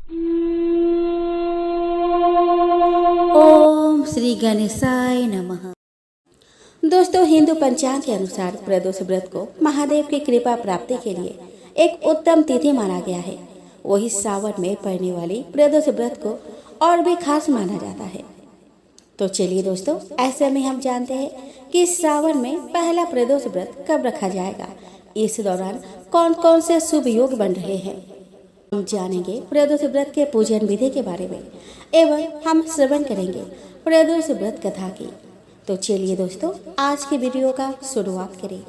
ओम श्री गणेशाय नमः। दोस्तों, हिंदू पंचांग के अनुसार प्रदोष व्रत को महादेव की कृपा प्राप्ति के लिए एक उत्तम तिथि माना गया है। वही सावन में पड़ने वाली प्रदोष व्रत को और भी खास माना जाता है। तो चलिए दोस्तों, ऐसे में हम जानते हैं कि सावन में पहला प्रदोष व्रत कब रखा जाएगा, इस दौरान कौन कौन से शुभ योग बन रहे हैं। हम जानेंगे प्रदोष व्रत के पूजन विधि के बारे में एवं हम श्रवण करेंगे प्रदोष व्रत कथा की। तो चलिए दोस्तों, आज की वीडियो का शुरुआत करें।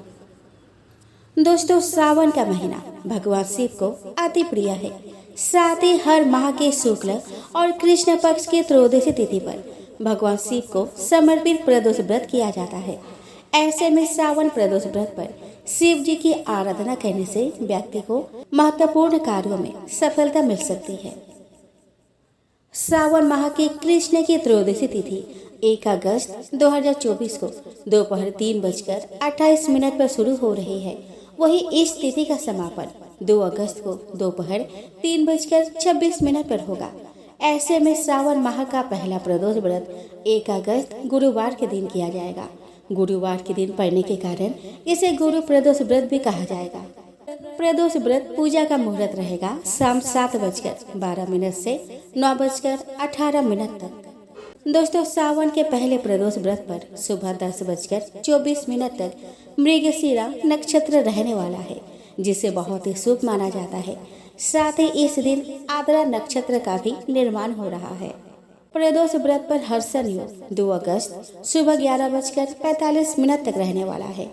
दोस्तों, सावन का महीना भगवान शिव को अति प्रिय है। साथ ही हर माह के शुक्ल और कृष्ण पक्ष के त्रयोदशी तिथि पर भगवान शिव को समर्पित प्रदोष व्रत किया जाता है। ऐसे में सावन प्रदोष व्रत पर शिव जी की आराधना करने से व्यक्ति को महत्वपूर्ण कार्यों में सफलता मिल सकती है। सावन माह के कृष्ण की त्रयोदशी तिथि 1 अगस्त 2024 को दोपहर 3:28 पर शुरू हो रही है। वही इस तिथि का समापन 2 अगस्त को दोपहर 3:26 पर होगा। ऐसे में सावन माह का पहला प्रदोष व्रत 1 अगस्त गुरुवार के दिन किया जाएगा। गुरुवार के दिन पड़ने के कारण इसे गुरु प्रदोष व्रत भी कहा जाएगा। प्रदोष व्रत पूजा का मुहूर्त रहेगा शाम 7:12 से 9:18 तक। दोस्तों, सावन के पहले प्रदोष व्रत पर सुबह 10:24 तक मृगशिरा नक्षत्र रहने वाला है, जिसे बहुत ही शुभ माना जाता है। साथ ही इस दिन आद्रा नक्षत्र का भी निर्माण हो रहा है। प्रदोष व्रत पर हर्षण योग 2 अगस्त सुबह 11:45 तक रहने वाला है।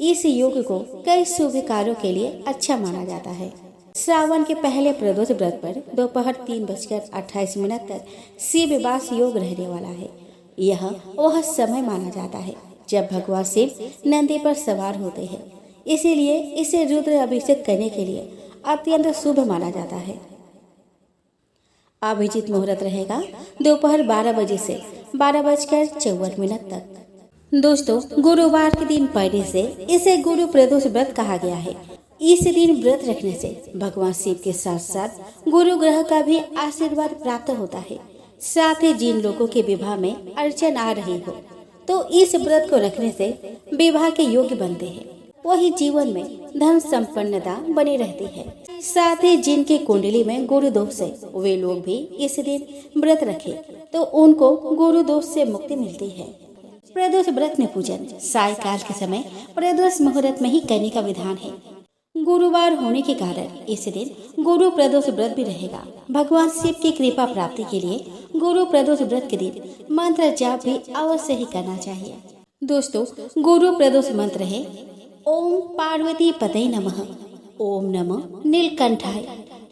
इस योग को कई शुभ कार्यों के लिए अच्छा माना जाता है। सावन के पहले प्रदोष व्रत पर दोपहर 3:28 तक शिव वास योग रहने वाला है। यह वह समय माना जाता है जब भगवान शिव नंदी पर सवार होते हैं, इसीलिए इसे रुद्र अभिषेक करने के लिए अत्यंत शुभ माना जाता है। अभिजीत मुहूर्त रहेगा दोपहर 12 बजे से 12:54 तक। दोस्तों, गुरुवार के दिन पड़ने से इसे गुरु प्रदोष व्रत कहा गया है। इस दिन व्रत रखने से भगवान शिव के साथ साथ गुरु ग्रह का भी आशीर्वाद प्राप्त होता है। साथ ही जिन लोगों के विवाह में अड़चन आ रही हो, तो इस व्रत को रखने से विवाह के योग्य बनते हैं। वही जीवन में धन संपन्नता बनी रहती है। साथ ही जिनके कुंडली में गुरु दोष है, वे लोग भी इस दिन व्रत रखें तो उनको गुरु दोष से मुक्ति मिलती है। प्रदोष व्रत में पूजन सायकाल के समय प्रदोष मुहूर्त में ही करने का विधान है। गुरुवार होने के कारण इस दिन गुरु प्रदोष व्रत भी रहेगा। भगवान शिव की कृपा प्राप्ति के लिए गुरु प्रदोष व्रत के दिन मंत्र जाप भी अवश्य ही करना चाहिए। दोस्तों, गुरु प्रदोष मंत्र है ओम पार्वती पतये नमः, ओम नमः नीलकंठाय,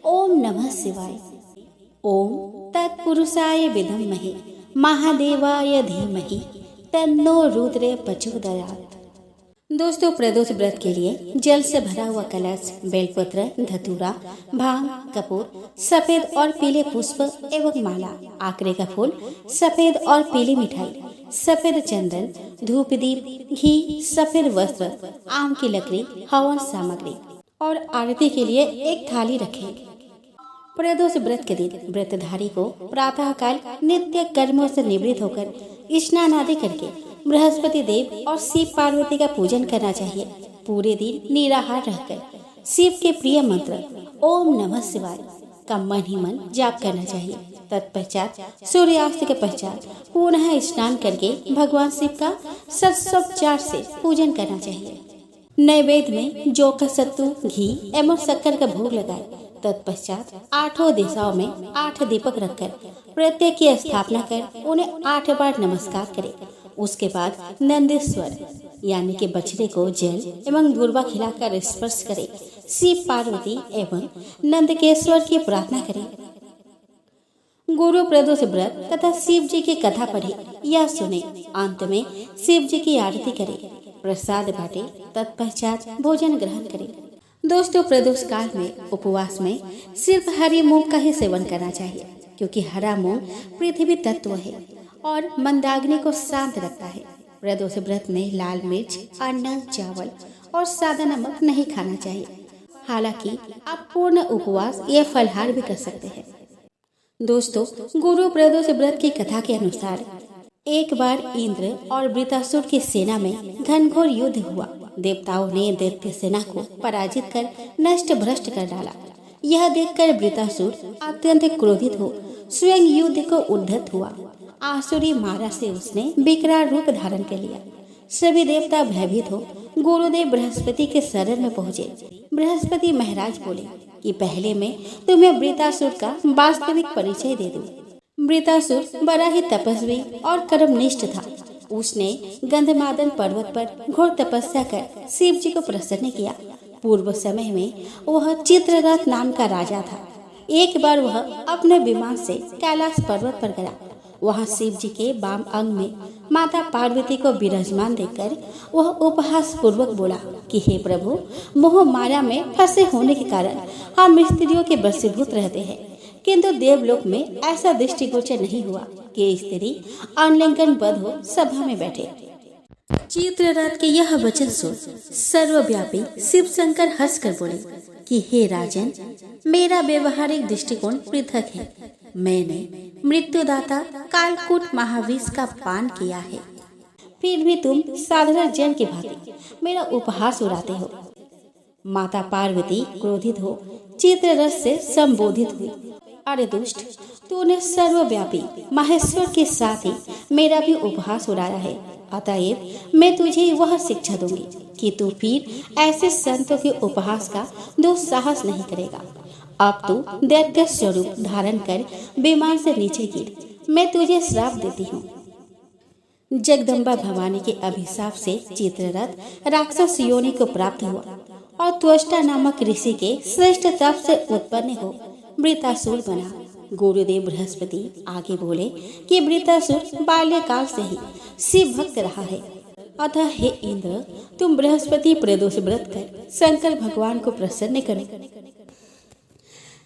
ओम नमः शिवाय, ओम तत्पुरुषाय विद्महे महादेवाय धीमहि तन्नो रुद्र प्रचोदयात्। दोस्तों, प्रदोष व्रत के लिए जल से भरा हुआ कलश, बेलपत्र, धतूरा, भांग, कपूर, सफेद और पीले पुष्प एवं माला, आकरे का फूल, सफेद और पीली मिठाई, सफेद चंदन, धूप दीप, घी, सफेद वस्त्र, आम की लकड़ी, हवन सामग्री और आरती के लिए एक थाली रखें। प्रदोष व्रत के दिन व्रतधारी को प्रातः काल नित्य कर्मों से निवृत्त होकर स्नान आदि करके बृहस्पति देव और शिव पार्वती का पूजन करना चाहिए। पूरे दिन निराहार रहकर शिव के प्रिय मंत्र ओम नमः शिवाय का मन ही मन जाप करना चाहिए। तत्पश्चात सूर्यास्त के पश्चात पुनः स्नान करके भगवान शिव का षोडशोपचार से पूजन करना चाहिए। नैवेद्य में जौ का सत्तू, घी एवं शक्कर का भोग लगाए। तत्पश्चात 8 दिशाओं में 8 दीपक रखकर प्रत्येक की स्थापना कर उन्हें 8 बार नमस्कार करें। उसके बाद नंदीश्वर यानी कि बछड़े को जल एवं दूर्वा खिलाकर स्पर्श करें। शिव पार्वती एवं नंदकेश्वर की प्रार्थना करें। गुरु प्रदोष व्रत तथा शिव जी की कथा पढ़े या सुने। अंत में शिव जी की आरती करें, प्रसाद बांटे, तत्पश्चात भोजन ग्रहण करें। दोस्तों, प्रदोष काल में उपवास में सिर्फ हरी मूंग का ही सेवन करना चाहिए, क्योंकि हरा मूंग पृथ्वी तत्व है और मंदाग्नि को शांत रखता है। प्रदोष व्रत में लाल मिर्च, अन्न, चावल और सादा नमक नहीं खाना चाहिए। हालांकि आप पूर्ण उपवास या फलहार भी कर सकते हैं। दोस्तों, गुरु प्रदोष व्रत की कथा के अनुसार एक बार इंद्र और वृत्रासुर की सेना में घनघोर युद्ध हुआ। देवताओं ने दैत्य सेना को पराजित कर नष्ट भ्रष्ट कर डाला। यह देखकर वृत्रासुर अत्यंत क्रोधित हो स्वयं युद्ध को उद्धत हुआ। आसुरी मारा से उसने विकराल रूप धारण कर लिया। सभी देवता भयभीत हो गुरुदेव बृहस्पति के शरण में पहुँचे। बृहस्पति महाराज बोले कि पहले मैं तुम्हें वृत्रासुर का वास्तविक परिचय दे दूं। वृत्रासुर बड़ा ही तपस्वी और कर्मनिष्ठ था। उसने गंधमादन पर्वत पर घोर तपस्या कर शिव जी को प्रसन्न किया। पूर्व समय में वह चित्ररथ नाम का राजा था। एक बार वह अपने विमान से कैलाश पर्वत पर गया। वहां शिव जी के वाम अंग में माता पार्वती को विराजमान देखकर वह उपहास पूर्वक बोला कि हे प्रभु, मोह माया में फंसे होने के कारण हम स्त्रियों के वशीभूत रहते हैं, किंतु देवलोक में ऐसा दृष्टिगोचर नहीं हुआ कि स्त्री अनलिंगन बद्ध हो सभा में बैठे। चित्ररथ के यह वचन सुन सर्वव्यापी शिव शंकर हंसकर बोले कि हे राजन, मेरा व्यवहारिक दृष्टिकोण पृथक है। मैंने मृत्युदाता कालकूट महाविष का पान किया है, फिर भी तुम साधारण जन की भांति मेरा उपहास उड़ाते हो। माता पार्वती क्रोधित हो चित्ररथ से संबोधित हुई, अरे दुष्ट, तूने सर्वव्यापी महेश्वर के साथ ही मेरा भी उपहास उड़ाया है। अतएव मैं तुझे वह शिक्षा दूंगी कि तू फिर ऐसे संतों के उपहास का दुस्साहस नहीं करेगा। अब तू दैत्य स्वरूप धारण कर विमान से नीचे गिर। मैं तुझे श्राप देती हूँ। जगदम्बा भवानी के अभिशाप से चित्ररथ राक्षस योनि को प्राप्त हुआ और त्वष्टा नामक ऋषि के श्रेष्ठ तप से उत्पन्न हो वृत्रासुर बना। गुरुदेव बृहस्पति आगे बोले कि वृत्रासुर बाल्यकाल से ही शिव भक्त रहा है। अतः हे इंद्र, तुम बृहस्पति प्रदोष व्रत कर शंकर भगवान को प्रसन्न करो।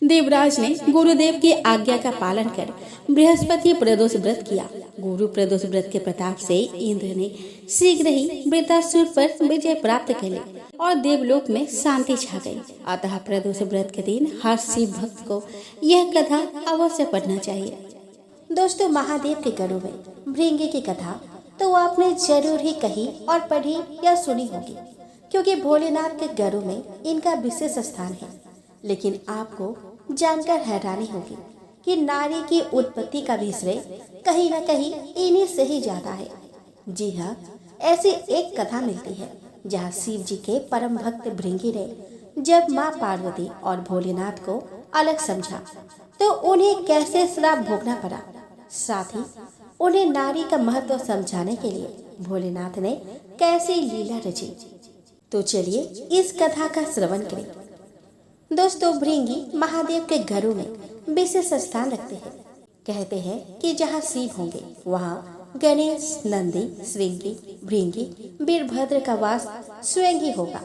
देवराज ने गुरुदेव की आज्ञा का पालन कर बृहस्पति प्रदोष व्रत किया। गुरु प्रदोष व्रत के प्रताप से इंद्र ने शीघ्र ही वृत्रासुर पर विजय प्राप्त कर ली और देवलोक में शांति छा गई। अतः प्रदोष व्रत के दिन हर शिव भक्त को यह कथा अवश्य पढ़ना चाहिए। दोस्तों, महादेव के गरुड़ में भृंगी की कथा तो आपने जरूर ही कही और पढ़ी या सुनी होगी, क्योंकि भोलेनाथ के गरुड़ में इनका विशेष स्थान है। लेकिन आपको जानकर हैरानी होगी कि नारी की उत्पत्ति का भी श्रेय कहीं न कहीं इन्हीं से ही जाता है। जी हाँ, ऐसी एक कथा मिलती है जहाँ शिव जी के परम भक्त भृंगी ने जब माँ पार्वती और भोलेनाथ को अलग समझा तो उन्हें कैसे श्राप भोगना पड़ा। साथ ही उन्हें नारी का महत्व समझाने के लिए भोलेनाथ ने कैसी लीला रची। तो चलिए इस कथा का श्रवण करें। दोस्तों, भृंगी महादेव के घरों में विशेष स्थान रखते हैं। कहते हैं कि जहाँ शिव होंगे वहाँ गणेश, नंदी, श्रृंगी, भृंगी, वीरभद्र का वास स्वयं ही होगा।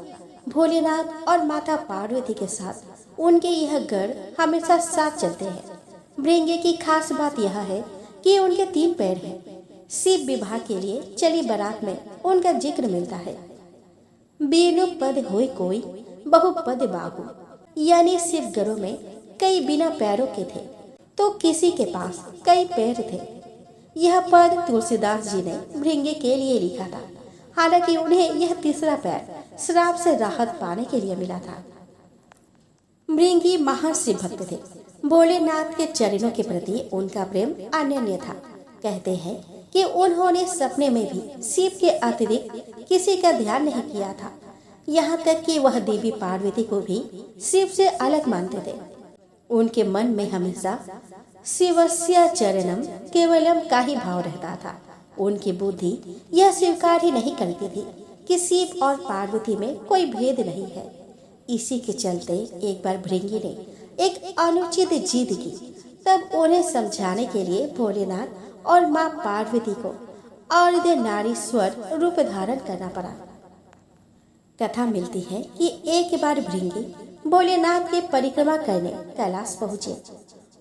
भोलेनाथ और माता पार्वती के साथ उनके यह गढ़ हमेशा साथ चलते हैं। भृंगी की खास बात यह है कि उनके 3 पैर हैं। शिव विवाह के लिए चली बारात में उनका जिक्र मिलता है। बीनु पद होय कोई बहुपद बाहु, यानी शिव गढ़ों में कई बिना पैरों के थे तो किसी के पास कई पैर थे। यह पद तुलसीदास जी ने भृंगी के लिए लिखा था। हालांकि उन्हें यह तीसरा पैर श्राप से राहत पाने के लिए मिला था। भृंगी महान शिव भक्त थे। भोलेनाथ के चरणों के प्रति उनका प्रेम अनन्य था। कहते हैं कि उन्होंने सपने में भी शिव के अतिरिक्त किसी का ध्यान नहीं किया था। यहाँ तक कि वह देवी पार्वती को भी शिव से अलग मानते थे। उनके मन में हमेशा शिवस्य चरणम केवलम का ही भाव रहता था। उनकी बुद्धि यह स्वीकार ही नहीं करती थी कि शिव और पार्वती में कोई भेद नहीं है। इसी के चलते एक बार भृंगी ने एक अनुचित जिद की। तब उन्हें समझाने के लिए भोलेनाथ और माँ पार्वती को अर्धनारीश्वर रूप धारण करना पड़ा। कथा मिलती है कि एक बार भृंगी भोलेनाथ के परिक्रमा करने कैलाश पहुँचे।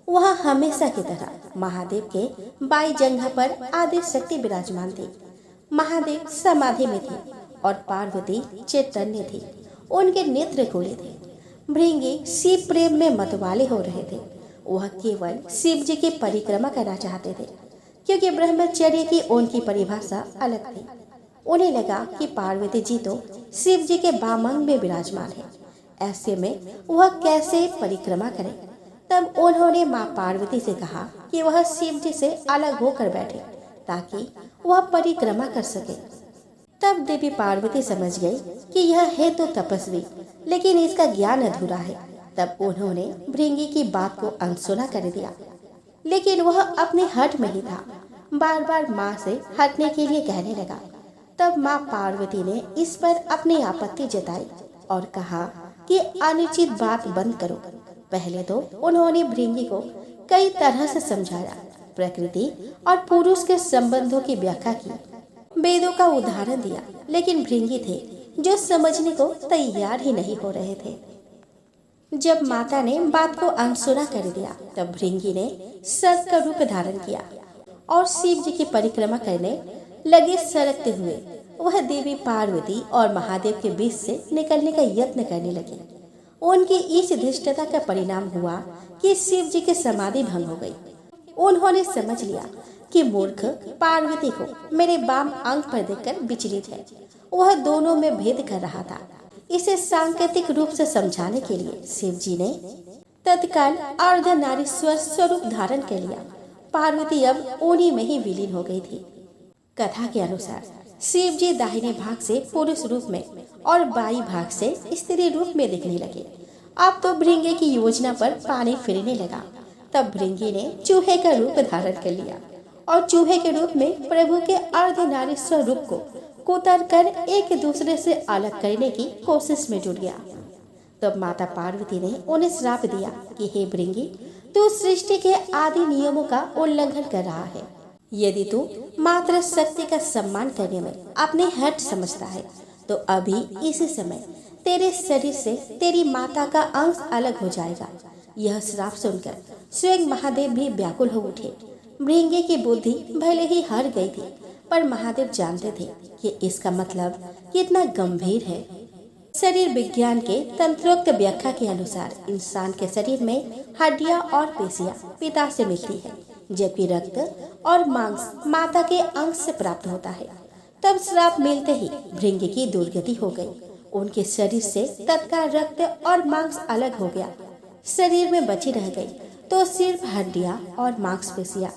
वहाँ हमेशा की तरह महादेव के बाई जंघा पर आदि शक्ति विराजमान थी। महादेव समाधि में थे और पार्वती चैतन्य थी। उनके नेत्र खुले थे। भृंगी शिव प्रेम में मतवाले हो रहे थे। वह केवल शिव जी की परिक्रमा करना चाहते थे, क्योंकि ब्रह्मचर्य की उनकी परिभाषा अलग थी। उन्हें लगा कि पार्वती जी तो शिव जी के बामंग में विराजमान है, ऐसे में वह कैसे परिक्रमा करें। तब उन्होंने माँ पार्वती से कहा कि वह शिव जी से अलग होकर बैठे ताकि वह परिक्रमा कर सके। तब देवी पार्वती समझ गई कि यह है तो तपस्वी, लेकिन इसका ज्ञान अधूरा है। तब उन्होंने भृंगी की बात को अनसुना कर दिया, लेकिन वह अपने हट में ही था। बार बार माँ से हटने के लिए कहने लगा। तब माँ पार्वती ने इस पर अपनी आपत्ति जताई और कहा कि अनुचित बात बंद करो। पहले तो उन्होंने भृंगी को कई तरह से समझाया, प्रकृति और पुरुष के संबंधों की व्याख्या की, वेदों का उदाहरण दिया, लेकिन भृंगी थे जो समझने को तैयार ही नहीं हो रहे थे। जब माता ने बात को अनसुना कर दिया, तब भृंगी ने सर्प का रूप धारण किया और शिव जी की परिक्रमा करने लगे। सरकते हुए वह देवी पार्वती और महादेव के बीच से निकलने का यत्न करने लगे। उनकी इस धृष्टता का परिणाम हुआ कि शिव जी की समाधि भंग हो गई। उन्होंने समझ लिया कि मूर्ख पार्वती को मेरे बाम अंग पर देखकर विचलित है। वह दोनों में भेद कर रहा था। इसे सांकेतिक रूप से समझाने के लिए शिव जी ने तत्काल अर्धनारीश्वर स्वरूप धारण कर लिया। पार्वती अब उन्हीं में ही विलीन हो गई थी। कथा के अनुसार शिव जी दाहिने भाग से पुरुष रूप में और बाई भाग से स्त्री रूप में दिखने लगे। अब तो भृंगी की योजना पर पानी फिरने लगा। तब भृंगी ने चूहे का रूप धारण कर लिया और चूहे के रूप में प्रभु के अर्धनारीश्वर रूप को कुतर कर एक दूसरे से अलग करने की कोशिश में जुट गया। तब माता पार्वती ने उन्हें श्राप दिया कि हे भृंगी, तू सृष्टि के आदि नियमों का उल्लंघन कर रहा है। यदि तू मात्र शक्ति का सम्मान करने में अपने हट समझता है, तो अभी इसी समय तेरे शरीर से तेरी माता का अंश अलग हो जाएगा। यह श्राप सुनकर स्वयं महादेव भी व्याकुल हो उठे। भृंगी की बुद्धि भले ही हार गई थी, पर महादेव जानते थे कि इसका मतलब कितना गंभीर है। शरीर विज्ञान के तंत्रोक्त व्याख्या के अनुसार इंसान के शरीर में हड्डियां और पेशियां पिता से मिलती है, जबकि रक्त और मांस माता के अंश से प्राप्त होता है। तब श्राप मिलते ही भृंगी की दुर्गति हो गई। उनके शरीर से तत्काल रक्त और मांस अलग हो गया। शरीर में बची रह गई तो सिर्फ हड्डियां और मांसपेशियां।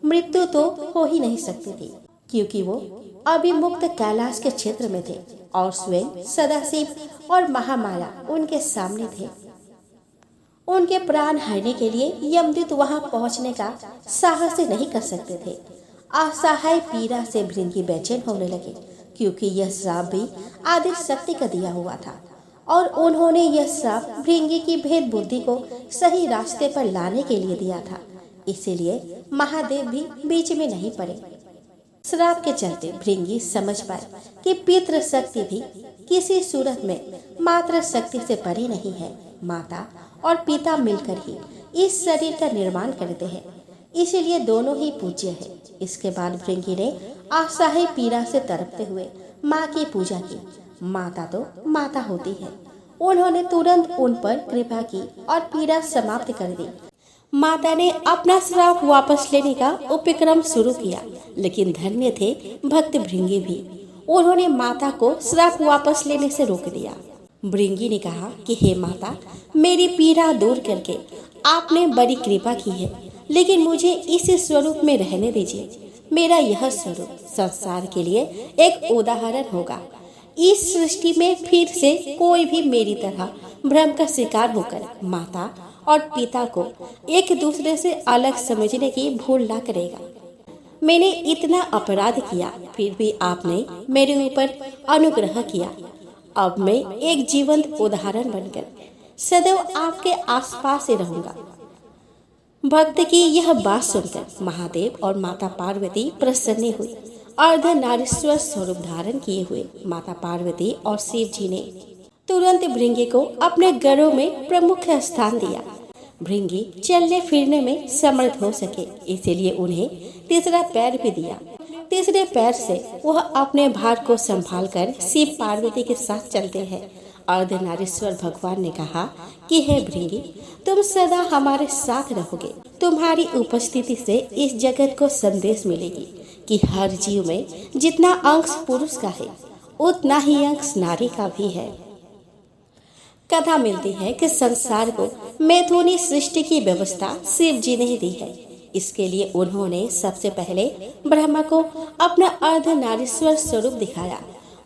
मृत्यु तो हो ही नहीं सकती थी, क्योंकि वो अभिमुक्त कैलाश के क्षेत्र में थे और स्वयं सदाशिव और महामाया उनके सामने थे। उनके प्राण हरने के लिए यमदूत वहां पहुंचने का साहस नहीं कर सकते थे। असहाय पीड़ा से भृंगी बेचैन होने लगे, क्योंकि यह श्राप भी आदि शक्ति का दिया हुआ था और उन्होंने यह श्राप भृंगी की भेद बुद्धि को सही रास्ते पर लाने के लिए दिया था। इसीलिए महादेव भी बीच में नहीं पड़े। श्राप के चलते भृंगी समझ पाए कि पितृ शक्ति भी किसी सूरत में मात्र शक्ति से परे नहीं है। माता और पिता मिलकर ही इस शरीर का निर्माण करते हैं, इसीलिए दोनों ही पूज्य है। इसके बाद भृंगी ने असहाय पीड़ा से तड़पते हुए माँ की पूजा की। माता तो माता होती है। उन्होंने तुरंत उन पर कृपा की और पीड़ा समाप्त कर दी। माता ने अपना श्राप वापस लेने का उपक्रम शुरू किया, लेकिन धन्य थे भक्त भृंगी भी। उन्होंने माता को श्राप वापस लेने से रोक दिया। भृंगी ने कहा कि हे माता, मेरी पीड़ा दूर करके आपने बड़ी कृपा की है, लेकिन मुझे इस स्वरूप में रहने दीजिए। मेरा यह स्वरूप संसार के लिए एक उदाहरण होगा। इस सृष्टि में फिर से कोई भी मेरी तरह भ्रम का शिकार होकर माता और पिता को एक दूसरे से अलग समझने की भूल ना करेगा। मैंने इतना अपराध किया, फिर भी आपने मेरे ऊपर अनुग्रह किया। अब मैं एक जीवंत उदाहरण बनकर सदैव आपके आसपास ही रहूंगा। भक्त की यह बात सुनकर महादेव और माता पार्वती प्रसन्न हुई। अर्धनारीश्वर स्वरूप धारण किए हुए माता पार्वती और शिव जी ने तुरंत भृंगी को अपने गढ़ों में प्रमुख स्थान दिया। भृंगी चलने फिरने में समर्थ हो सके, इसीलिए उन्हें तीसरा पैर भी दिया। तीसरे पैर से वह अपने भार को संभालकर शिव पार्वती के साथ चलते हैं अर्धनारीश्वर भगवान ने कहा कि हे भृंगी, तुम सदा हमारे साथ रहोगे। तुम्हारी उपस्थिति से इस जगत को संदेश मिलेगी कि हर जीव में जितना अंश पुरुष का है उतना ही अंश नारी का भी है। कथा मिलती है कि संसार को मैथुनी सृष्टि की व्यवस्था शिव जी ने दी है। इसके लिए उन्होंने सबसे पहले ब्रह्मा को अपना अर्धनारीश्वर स्वरूप दिखाया।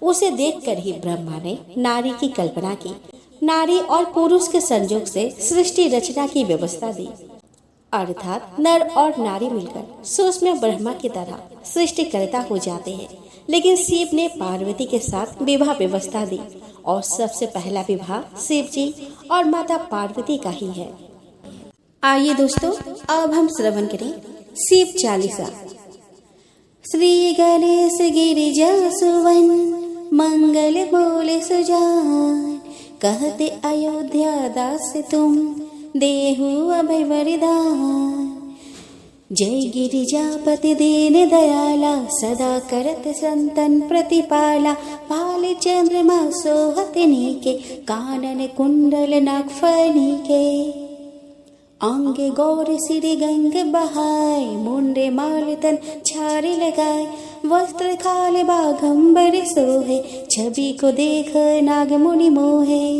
उसे देखकर ही ब्रह्मा ने नारी की कल्पना की। नारी और पुरुष के संयोग से सृष्टि रचना की व्यवस्था दी, अर्थात नर और नारी मिलकर सूक्ष्म ब्रह्मा की तरह सृष्टिकर्ता हो जाते हैं। लेकिन शिव ने पार्वती के साथ विवाह व्यवस्था दी और सबसे पहला विवाह शिव जी और माता पार्वती का ही है। आइए दोस्तों, अब हम श्रवण करें शिव चालीसा। श्री गणेश गिरिजा सुवन मंगल बोले सुजान, कहते अयोध्या दास तुम देहु अभय वरदान। जय गिरिजापति दीन दयाला, सदा करत संतन प्रतिपाला। पाल चंद्रमा सोहत नीके, कानन कुंडल नागफनी के। अंगे गौर सिर गंग बहाय, मुंडे माल तन छारे लगाए। वस्त्र खाल बाघंबर सोहे, छवि को देख नाग मुनि मोहे।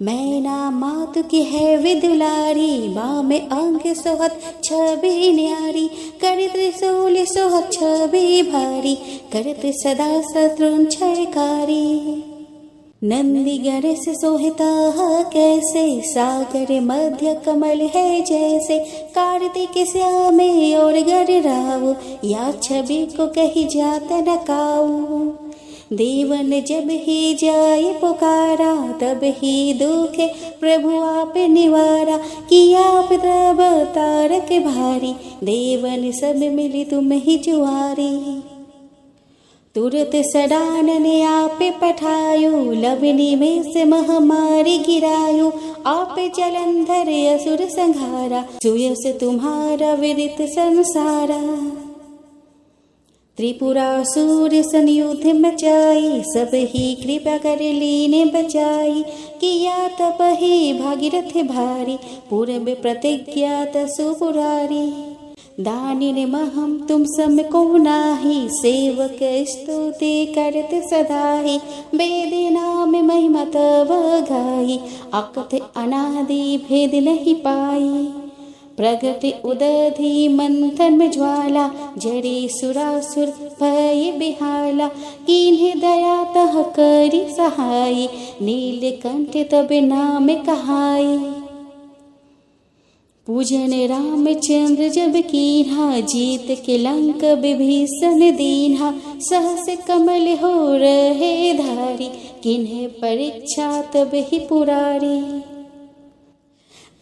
मैना मातु की है विदुलारी, माँ में अंग सोहत छवि न्यारी। कर त्रिशूल सोहत छवि भारी, करत सदा शत्रुन क्षयकारी। नंदी गणेश सोहता कैसे, सागर मध्य कमल है जैसे। कार्तिक श्यामे और गर राव, या छवि को कही जात न काऊ। देवन जब ही जाए पुकारा, तब ही दुखे प्रभु आप निवारा। किया तब तारक भारी, देवन सब मिली तुम ही जुआरी। तुरत सडानन आप पठायो, लवनी में से महामारी गिरायो। आप जलंधर असुर संहारा, सुयस तुम्हारा विदित संसारा। त्रिपुरासुर संयुद्ध मचाई, सब ही कृपा कर लीने बचाई। किया तप ही भागीरथ भारी, पूर्व प्रतिज्ञात सुपुरारी। दानिन महम तुम सम को नाही, सेवक स्तुति करत सदाहि। वेद नाम महिमा तव गाई, अकथ अनादि भेद नहीं पाई। प्रगति उदधि मंथन में ज्वाला, जड़ी सुरासुर भय बिहाला। किन्हे दया तह करी सहाय, नीलकंठ तब नाम कहाई। पूजन रामचंद्र जब कीन्हा, जीत के लंक विभीषण दीन्हा। सहस कमल हो रहे धारी, किन्हे परीक्षा तब ही पुरारी।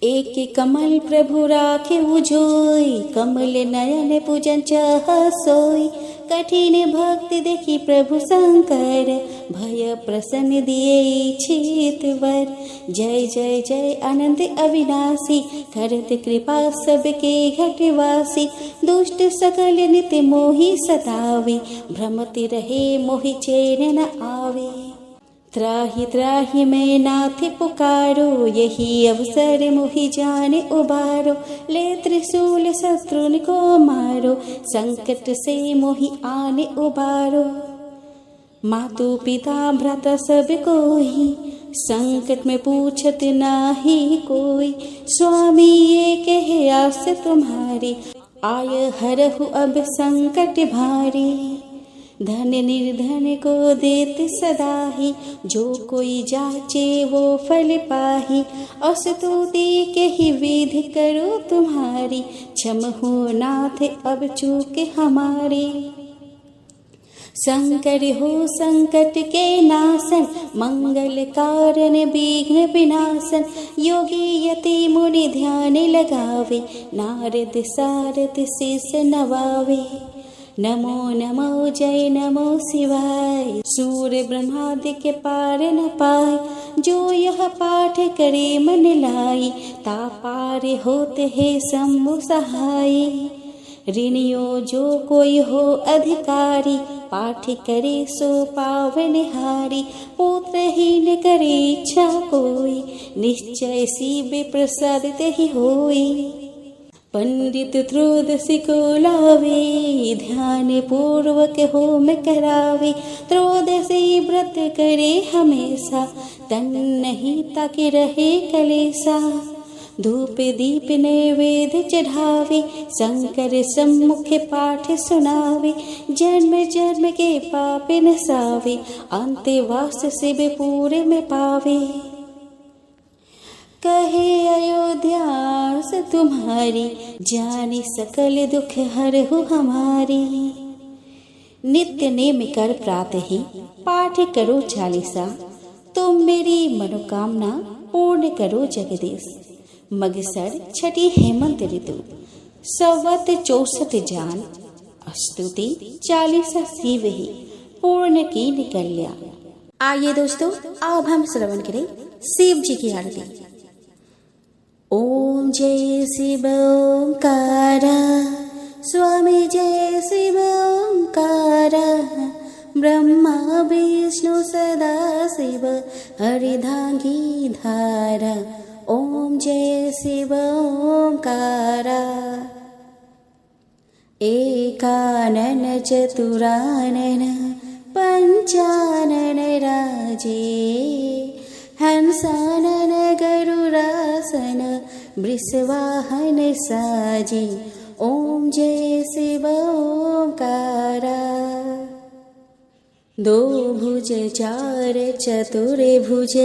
एक कमल प्रभु राखे उजोई, कमल नयन पूजन चाह सोई। कठिन भक्ति देखी प्रभु शंकर, भय प्रसन्न दिए इच्छित वर। जय जय जय अनंत अविनाशी, करत कृपा सबके घटवासी। दुष्ट सकल नित्य मोहि सतावे, भ्रमति रहे मोहि चैन न आवे। त्राहि त्राहि मैं नाथ पुकारो, यही अवसर मोहि जाने उबारो। ले त्रिशूल शत्रुन को मारो, संकट से मोहि आने उबारो। मातु पिता भ्राता सब कोई, संकट में पूछत नाही कोई। स्वामी ये कहे आस तुम्हारी, आय हरहु अब संकट भारी। धन निर्धन को देत सदाही, जो कोई जाचे वो फल पाही। अस्तुति के ही विधि करो तुम्हारी, क्षम हो नाथ अब चूक हमारी। शंकर हो संकट के नाशन, मंगल कारण विघ्न विनाशन। योगी यति मुनि ध्यान लगावे, नारद सारद शीस नवावे। नमो नमो जय नमो शिवाय, सूर्य ब्रह्मादि के पार न पाए। जो यह पाठ करे मन लाई, ता पार होते है शंभु सहाय। ऋणियो जो कोई हो अधिकारी, पाठ करे सो पावनहारी। पुत्रहीन करे इच्छा कोई, निश्चय शिव प्रसाद ही होई। पंडित त्रयोदशी को लावे, ध्यान पूर्वक होम करावे। त्रयोदशी व्रत करे हमेशा, तन नहीं ताकि रहे कलेसा। धूप दीप नैवेद्य चढ़ावे, शंकर सम्मुख पाठ सुनावे। जन्म जन्म के पाप नसावे, अंतवास शिव पूरे में पावे। कहे अयोध्यास तुम्हारी, जानी सकल दुख हरहु हमारी। नित्य नेम कर प्रातः ही पाठ करो चालीसा, तुम मेरी मनोकामना पूर्ण करो जगदीश। मगसर छठी हेमंत ऋतु, संवत 64 जान। स्तुति चालीसा शिव ही पूर्ण की निकल्या। आइए दोस्तों, अब हम श्रवण करें शिव जी की आरती। ओम जय शिव ओंकारा, स्वामी जय शिव ओंकारा। ब्रह्मा विष्णु सदा शिव, हरिधांगी धारा। ओम जय शिव ओंकारा। एकानन चतुरानन, पंचानन राजे। हंसानन गरुरासन, वृषवाहन साजे। ओम जय शिव ओंकारा। दो भुज चार चतुर भुज,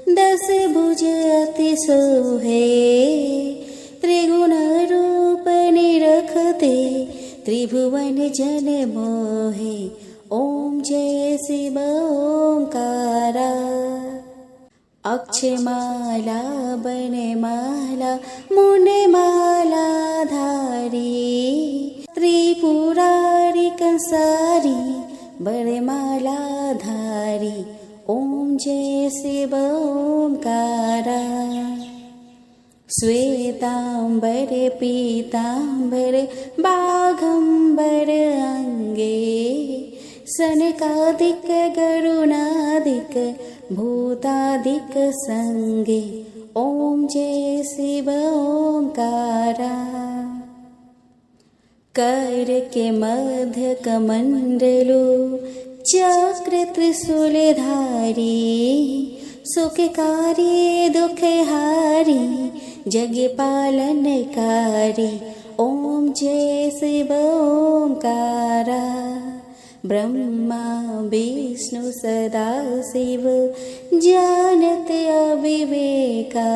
10 भुज अति सोहे। त्रिगुण रूप निरखते, त्रिभुवन जन मोहे। ओम जय शिव ओंकारा। अक्षमाला बनमाला, मुंडमाला धारी। त्रिपुरारी कंसारी, बरमाला धारी। ओम जय शिव ओंकारा। श्वेतांबर पीतांबर, बाघंबर अंगे। सनकादिक गरुणादिक, भूतादिक संगे। ओम जय शिव ओंकारा। कर के मध्य कमंडलो, चक्र त्रिशूल धारी। सुखकारी दुखहारी, जग पालनकारी। ओम जय शिव ओंकारा। ब्रह्मा विष्णु सदा शिव, जानत अविवेका।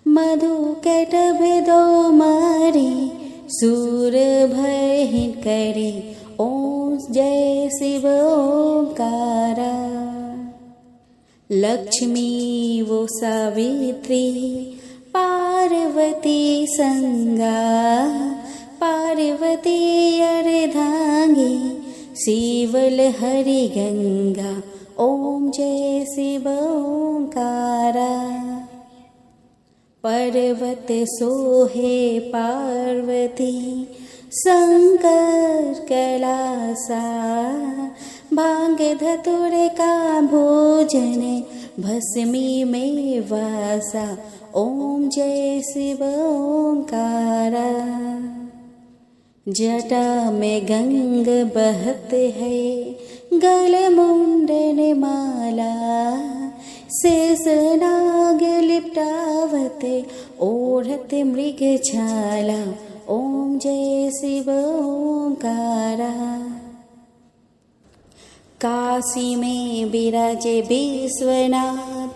मधु कटभ दो मारे, सूर भय करे। ओम जय शिव ओंकारा। लक्ष्मी वो सावित्री, पार्वती संगा। पार्वती अर्धांगी, शिवल हरि गंगा। ओम जय शिव ओंकारा। पर्वत सोहे पार्वती, शंकर कैलासा। भांग धतुर का भोजन, भस्मी में वासा। ओम जय शिव ओंकारा। जटा में गंग बहत है, गल मुंडन माला। शेष नाग लिपटावत, ओढ़त मृग छाला। ओम जय शिव ओंकारा। काशी में विराजे विश्वनाथ,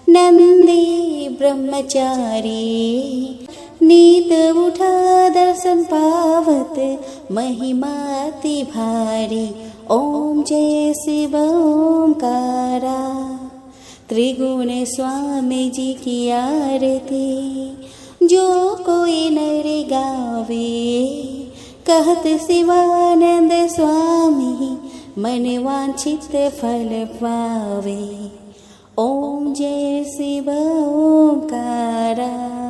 नंदी ब्रह्मचारी। नीत उठा दर्शन पावत, महिमाति भारी। ओम जय शिव ओंकारा। त्रिगुण स्वामी जी की आरती, जो कोई नर गावे। कहत शिवानंद स्वामी, मन वांछित फल पावे। ओम जय शिव ओंकारा।